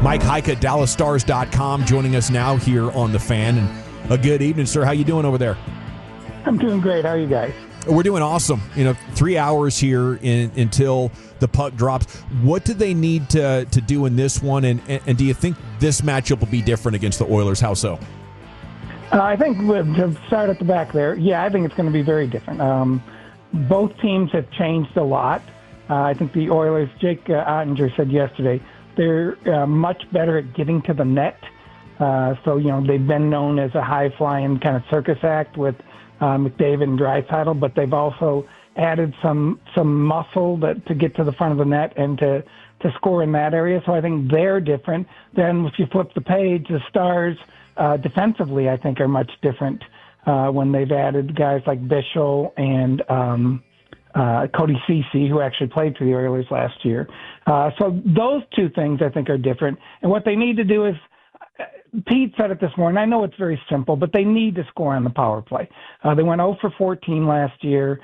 Mike Heika, DallasStars.com, joining us now here on The Fan. And a good evening, sir. How you doing over there? I'm doing great. How are you guys? We're doing awesome. 3 hours here until the puck drops. What do they need to do in this one? And do you think this matchup will be different against the Oilers? How so? I think to start at the back there, I think it's going to be very different. Both teams have changed a lot. I think the Oilers, Jake Ottinger said yesterday, they're much better at getting to the net. So they've been known as a high-flying kind of circus act with McDavid and Draisaitl, but they've also added some muscle to get to the front of the net and to score in that area. So I think they're different. Then if you flip the page, the Stars defensively, I think, are much different when they've added guys like Bischel and Cody Ceci, who actually played for the Oilers last year. So those two things I think are different. And what they need to do is, Pete said it this morning, I know it's very simple, but they need to score on the power play. They went 0 for 14 last year.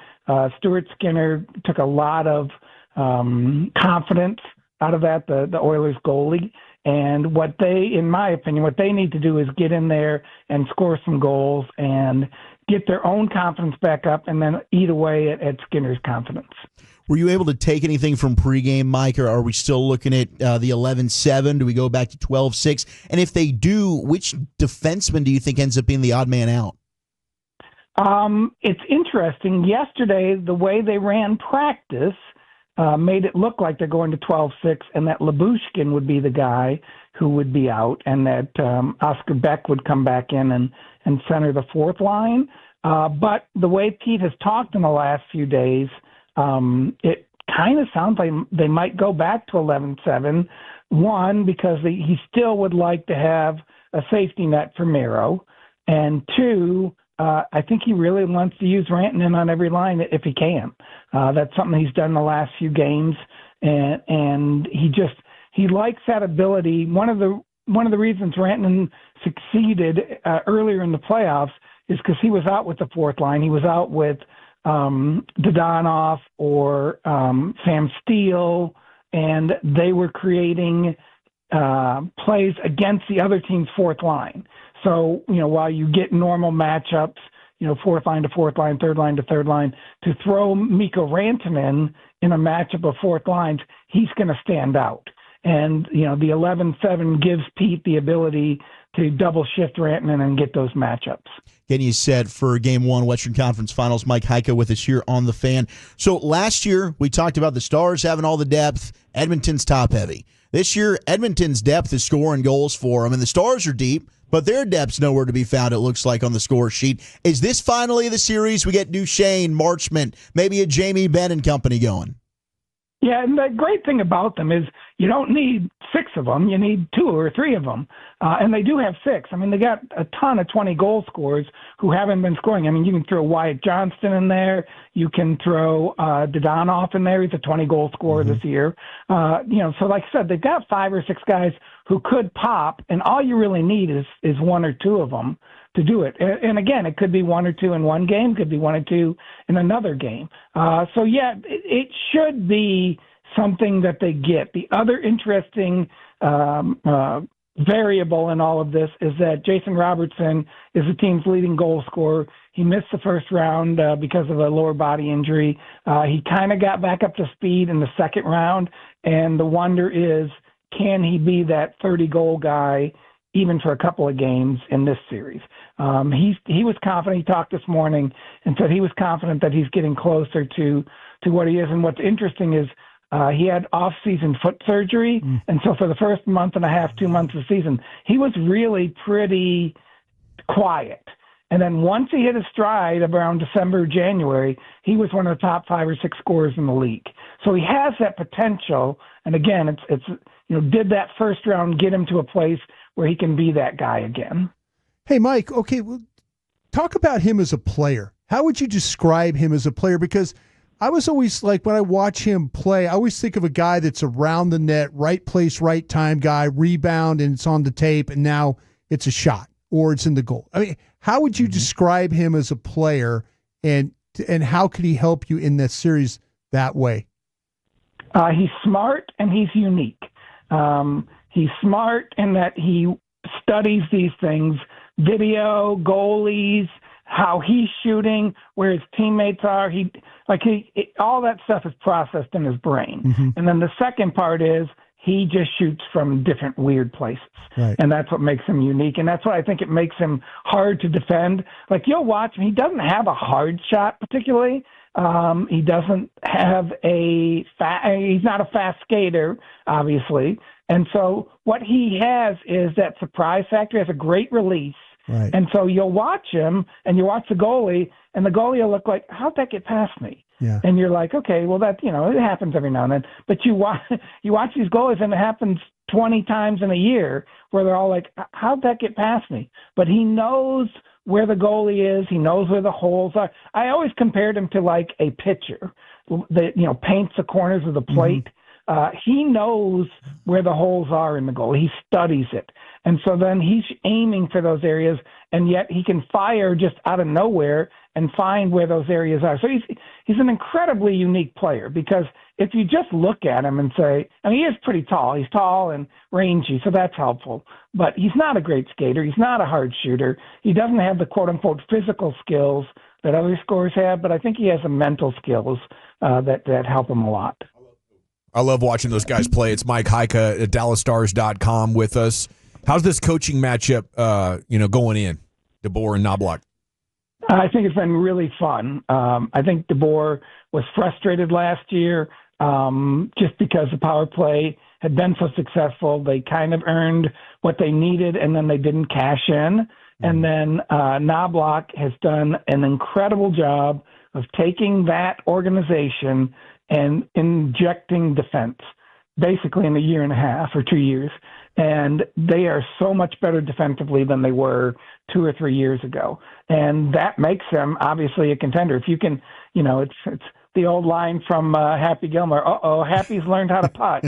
Stuart Skinner took a lot of confidence out of that, the Oilers goalie. And in my opinion, what they need to do is get in there and score some goals and get their own confidence back up and then eat away at Skinner's confidence. Were you able to take anything from pregame, Mike, or are we still looking at the 11-7? Do we go back to 12-6? And if they do, which defenseman do you think ends up being the odd man out? It's interesting. Yesterday, the way they ran practice made it look like they're going to 12-6 and that Lyubushkin would be the guy who would be out and that Oscar Beck would come back in and center the fourth line. But the way Pete has talked in the last few days, it kind of sounds like they might go back to 11-7. One, because he still would like to have a safety net for Miro. And two, I think he really wants to use Rantanen on every line if he can. That's something he's done the last few games. And he likes that ability. One of the reasons Rantanen succeeded earlier in the playoffs is because he was out with the fourth line. He was out with Dodonov or Sam Steele, and they were creating plays against the other team's fourth line. So, while you get normal matchups, fourth line to fourth line, third line to third line, to throw Mikko Rantanen in a matchup of fourth lines, he's going to stand out. And, the 11-7 gives Pete the ability to double shift Rantanen and get those matchups. Getting you set for Game 1, Western Conference Finals. Mike Heika with us here on The Fan. So last year, we talked about the Stars having all the depth, Edmonton's top-heavy. This year, Edmonton's depth is scoring goals for them, and the Stars are deep, but their depth's nowhere to be found, it looks like, on the score sheet. Is this finally the series we get Duchesne, Marchment, maybe a Jamie Benn and company going? Yeah, and the great thing about them is you don't need 6 of them. You need 2 or 3 of them. And they do have 6. I mean, they got a ton of 20-goal scorers who haven't been scoring. I mean, you can throw Wyatt Johnston in there. You can throw Dodonov in there. He's a 20-goal scorer this year. So like I said, they've got 5 or 6 guys who could pop, and all you really need is 1 or 2 of them to do it. And again, it could be 1 or 2 in one game, could be 1 or 2 in another game. It should be something that they get. The other interesting variable in all of this is that Jason Robertson is the team's leading goal scorer. He missed the first round because of a lower body injury. He kind of got back up to speed in the second round, and the wonder is, can he be that 30-goal guy even for a couple of games in this series? He was confident. He talked this morning and said he was confident that he's getting closer to what he is. And what's interesting is he had off-season foot surgery, and so for the first month and a half, 2 months of the season, he was really pretty quiet. And then once he hit his stride around December, January, he was one of the top 5 or 6 scorers in the league. So he has that potential. And again, it's did that first round get him to a place where he can be that guy again? Hey, Mike, okay, well, talk about him as a player. How would you describe him as a player? Because I was always like, when I watch him play, I always think of a guy that's around the net, right place, right time guy, rebound, and it's on the tape, and now it's a shot or it's in the goal. I mean, how would you describe him as a player, and how could he help you in this series that way? He's smart and he's unique. he's smart in that he studies these things, video, goalies, how he's shooting, where his teammates are. All that stuff is processed in his brain. Mm-hmm. And then the second part is he just shoots from different weird places. Right. And that's what makes him unique. And that's why I think it makes him hard to defend. Like, you'll watch him. He doesn't have a hard shot particularly. He doesn't have he's not a fast skater, obviously. And so what he has is that surprise factor. He has a great release. Right. And so you'll watch him and you watch the goalie, and the goalie will look like, how'd that get past me? Yeah. And you're like, okay, well, that, it happens every now and then. But you watch these goalies, and it happens 20 times in a year where they're all like, how'd that get past me? But he knows where the goalie is. He knows where the holes are. I always compared him to like a pitcher that, paints the corners of the plate. Mm-hmm. He knows where the holes are in the goal. He studies it. And so then he's aiming for those areas, and yet he can fire just out of nowhere and find where those areas are. So he's an incredibly unique player, because if you just look at him and say, he is pretty tall. He's tall and rangy, so that's helpful. But he's not a great skater. He's not a hard shooter. He doesn't have the quote-unquote physical skills that other scorers have, but I think he has some mental skills that help him a lot. I love watching those guys play. It's Mike Heika at DallasStars.com with us. How's this coaching matchup, going in, DeBoer and Knoblauch? I think it's been really fun. I think DeBoer was frustrated last year just because the power play had been so successful. They kind of earned what they needed, and then they didn't cash in. And then Knoblauch has done an incredible job of taking that organization and injecting defense, basically in a year and a half or 2 years. And they are so much better defensively than they were 2 or 3 years ago. And that makes them obviously a contender. If you can, it's the old line from Happy Gilmore, Happy's learned how to putt,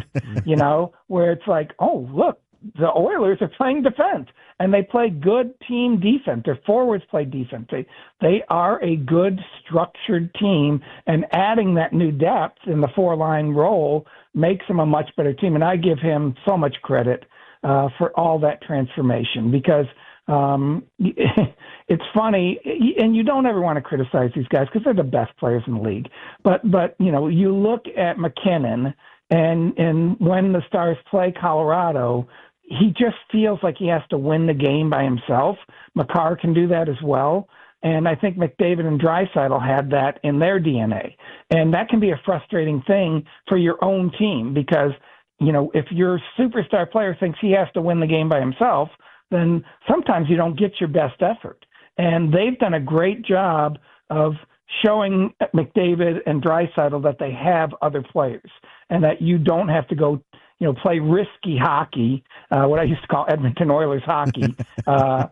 where it's like, oh, look, the Oilers are playing defense, and they play good team defense. Their forwards play defense. They are a good structured team, and adding that new depth in the 4-line role makes them a much better team. And I give him so much credit for all that transformation, because it's funny, and you don't ever want to criticize these guys because they're the best players in the league. But you look at McKinnon, and when the Stars play Colorado, he just feels like he has to win the game by himself. Makar can do that as well. And I think McDavid and Draisaitl had that in their DNA. And that can be a frustrating thing for your own team, because, if your superstar player thinks he has to win the game by himself, then sometimes you don't get your best effort. And they've done a great job of showing McDavid and Draisaitl that they have other players, and that you don't have to go, play risky hockey, what I used to call Edmonton Oilers hockey, to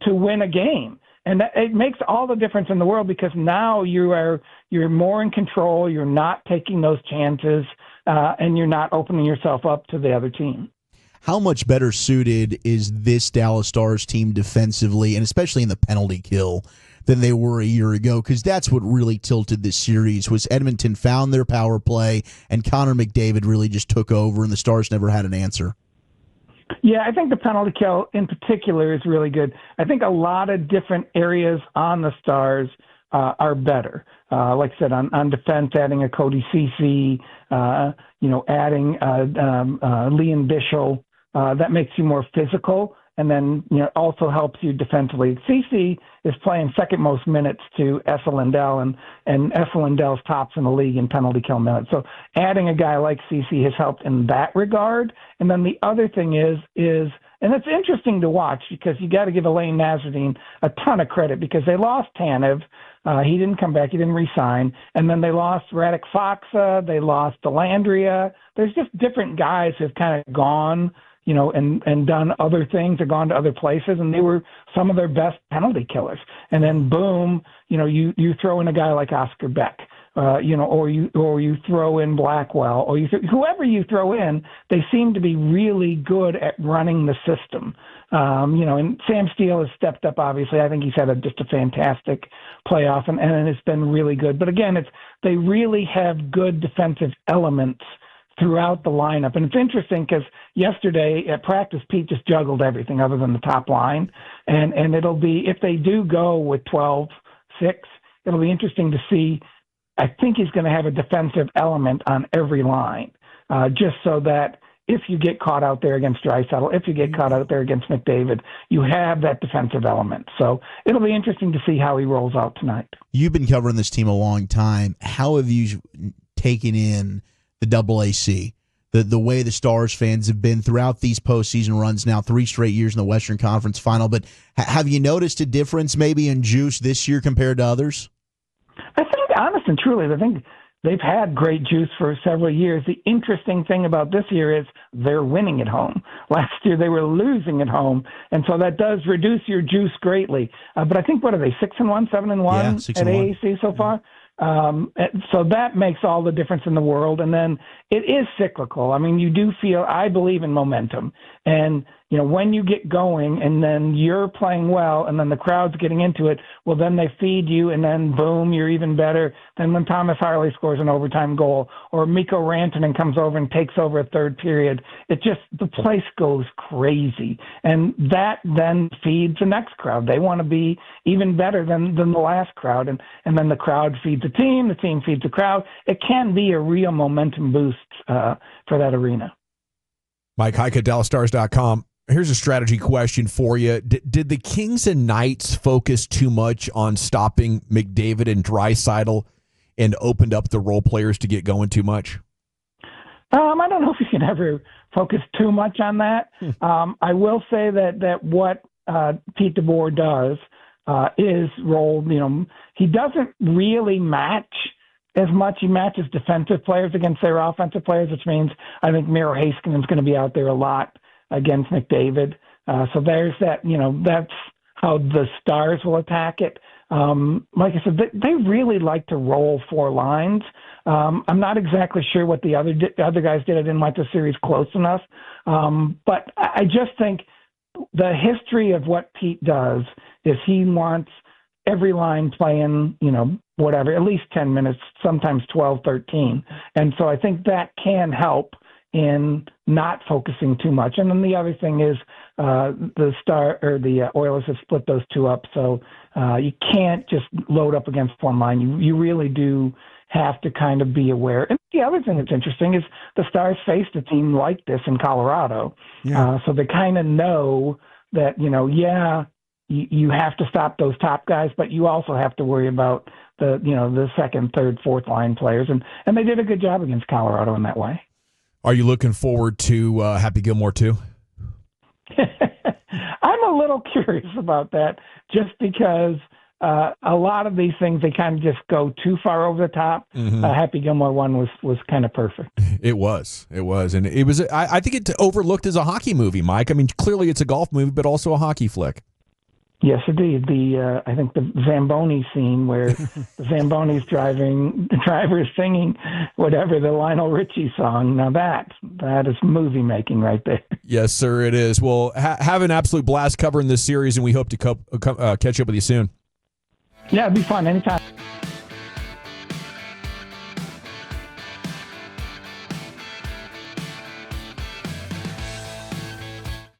win a game. And it makes all the difference in the world, because now you're more in control. You're not taking those chances, and you're not opening yourself up to the other team. How much better suited is this Dallas Stars team defensively, and especially in the penalty kill, than they were a year ago? Because that's what really tilted this series, was Edmonton found their power play, and Connor McDavid really just took over, and the Stars never had an answer. Yeah, I think the penalty kill in particular is really good. I think a lot of different areas on the Stars are better. Like I said, on defense, adding a Cody Ceci, adding Liam Bichel, that makes you more physical, and then also helps you defensively. Ceci is playing second most minutes to Esa Lindell, and Esa Lindell's tops in the league in penalty kill minutes. So adding a guy like Ceci has helped in that regard. And then the other thing is and it's interesting to watch, because you got to give Elaine Nasreddine a ton of credit, because they lost Tanev. He didn't come back. He didn't resign. And then they lost Radek Faksa. They lost Delandria. There's just different guys who've kind of gone, and done other things, or gone to other places, and they were some of their best penalty killers. And then boom, you throw in a guy like Oscar Beck, or you throw in Blackwell, or whoever you throw in, they seem to be really good at running the system. And Sam Steele has stepped up. Obviously, I think he's had just a fantastic playoff, and it's been really good. But again, they really have good defensive elements throughout the lineup. And it's interesting because yesterday at practice, Pete just juggled everything other than the top line. And it'll be, if they do go with 12-6, it'll be interesting to see. I think he's going to have a defensive element on every line, just so that if you get caught out there against Draisaitl, if you get caught out there against McDavid, you have that defensive element. So it'll be interesting to see how he rolls out tonight. You've been covering this team a long time. How have you taken in the AAC, the way the Stars fans have been throughout these postseason runs now, 3 straight years in the Western Conference Final? But have you noticed a difference maybe in juice this year compared to others? I think, honest and truly, I think they've had great juice for several years. The interesting thing about this year is they're winning at home. Last year they were losing at home, and so that does reduce your juice greatly. But I think, what are they, 6-1, 7-1 at AAC so far? So that makes all the difference in the world. And then it is cyclical. I mean, you do feel, I believe in momentum. And, you know, when you get going and then you're playing well and then the crowd's getting into it, well, then they feed you and then boom, you're even better than when Thomas Harley scores an overtime goal or Mikko Rantanen comes over and takes over a third period. It just, the place goes crazy. And that then feeds the next crowd. They want to be even better than the last crowd. And then the crowd feeds the team feeds the crowd. It can be a real momentum boost for that arena. Mike Heika, DallasStars.com. Here's a strategy question for you. Did the Kings and Knights focus too much on stopping McDavid and Draisaitl and opened up the role players to get going too much? I don't know if you can ever focus too much on that. I will say that what Pete DeBoer does is roll, he doesn't really match as much. He matches defensive players against their offensive players, which means I think Miro Haskins going to be out there a lot against McDavid. So there's that, that's how the Stars will attack it. Like I said, they really like to roll 4 lines. I'm not exactly sure what the other guys did. I didn't watch the series close enough. But I just think the history of what Pete does is he wants every line playing, whatever, at least 10 minutes, sometimes 12, 13. And so I think that can help in not focusing too much. And then the other thing is the Oilers have split those 2 up. So you can't just load up against one line. You really do have to kind of be aware. And the other thing that's interesting is the Stars faced a team like this in Colorado. Yeah. So they kind of know that, you have to stop those top guys, but you also have to worry about the second, third, fourth line players. And they did a good job against Colorado in that way. Are you looking forward to Happy Gilmore too? I'm a little curious about that just because a lot of these things, they kind of just go too far over the top. Mm-hmm. Happy Gilmore one was kind of perfect. It was. And it was, I think it overlooked as a hockey movie, Mike. I mean, clearly it's a golf movie, but also a hockey flick. Yes, indeed. I think the Zamboni scene where the Zamboni's the driver is singing whatever, the Lionel Richie song. Now that is movie making right there. Yes, sir, it is. Well, have an absolute blast covering this series, and we hope to catch up with you soon. Yeah, it'd be fun anytime.